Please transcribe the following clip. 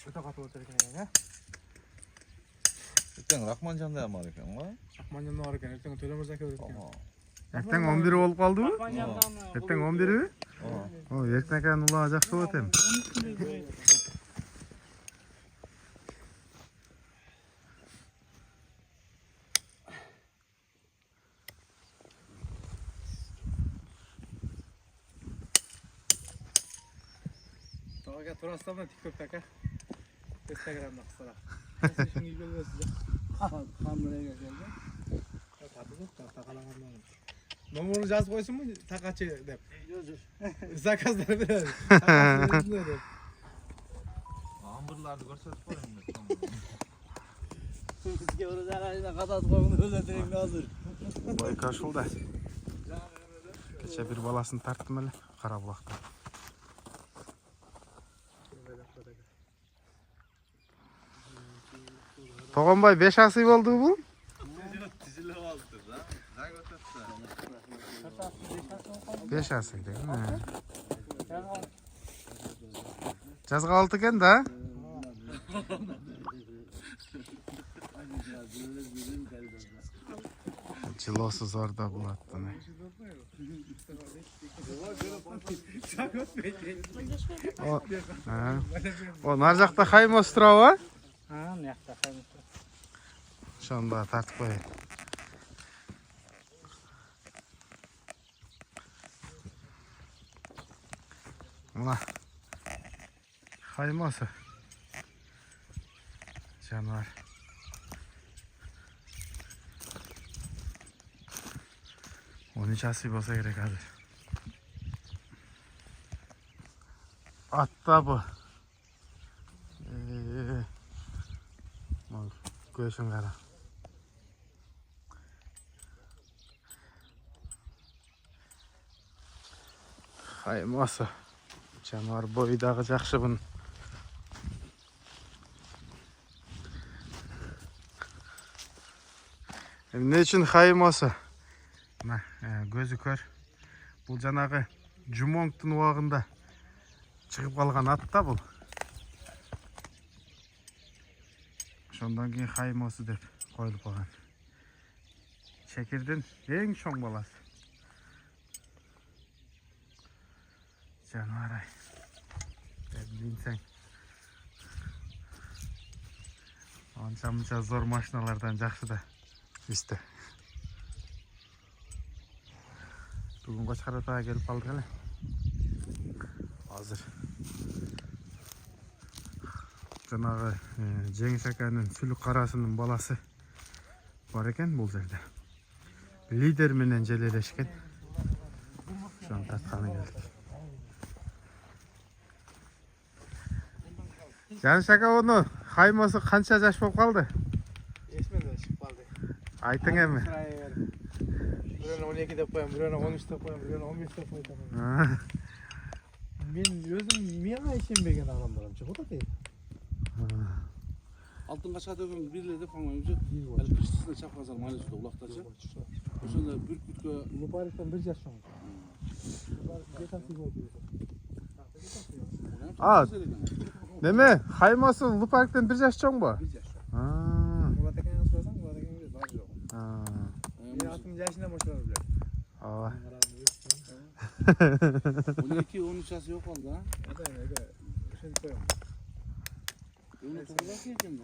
Öte katı olacak ekan. Erteң Рахманжанда ham бар ekan ғой. Рахманжанда бар ekan. Erteң Төлөмүрзө aka берет ekan. Эртең 11 болуп калдыбы? Эртең 11би? О, эртең аканын улага жакшы болот эми. Ага, турасында TikTok'та aka. Instagram'da kısarak. Nasıl işin iyi görüyorsunuz ya? Kameraya geldi. Tabii yok da takalanmadım. Numarını yazıp koysun mu takaçı dep? Yazır. Zakazları verelim. Takasını verelim. Амбырларды көрсөтүп коеюн деп. Bizga uruzlarga qadat qo'yib o'zlaring hozir. Байкашылда. Кече бир баласын тарттым эле Кара булакта. Тогонбай 5 асый болду бул? Тизилип алды да. Зак өтөптү. 5 асый деген. Жазга алты экен да. Чилосу зор да болот. О, нар жакта Хаймос турабы? Мына жакта Хаймос. Ошондо тартып коеюн. Мына Хаймос. Жануар. Он часы болса керек азыр. Аттабы. Көшүн кара. Хаймос. Жануар бойдагы жакшыбын. Эмне үчүн Хаймос? Мына көзү көр. Бул жанагы Жумоңдун убагында чыгып калган ат да бул. Ошондон кийин Хаймосу деп коюлуп калган. Чекирдин эң чоң баласы. Жануар ай. Билсең. Анча-мынча зор машиналардан жакшы да. İşte. Bugün Koçkaratağa gelip aldık hele. Hazır. Janağı Cengiz akanın Sülük Karası'nın balası var eken bu yerde. Lider menen jeleleşken. Şu an tartkanı geldik. Cengiz aka onu Haymos'u kança jaş bolup kaldı? Esmeden çıkıp kaldı. Aytın emi. Birine 12 dep koyayım, birine 13 dep koyayım, birine 15 dep koyayım. Men özüm mega işenbеген адамдарым чыгып атат. Алтынга чыга дөгөн бирле деп коюңчу. Ал кичисине чапказар малысында улактачы. Ошондо бүркүткө Лупаритен 1 жаш чоң. Неме? Хаймосу Лупарктен 1 жаш чоң бу? 1 жаш чоң. Мурат акаңа сурасаң, Мурат акаң билет, бар жок. Мен атым жашына машина билет. Ооба. 12-13 жасы yok oldu ha. Ошентип коем. Öyle toplamak ekan.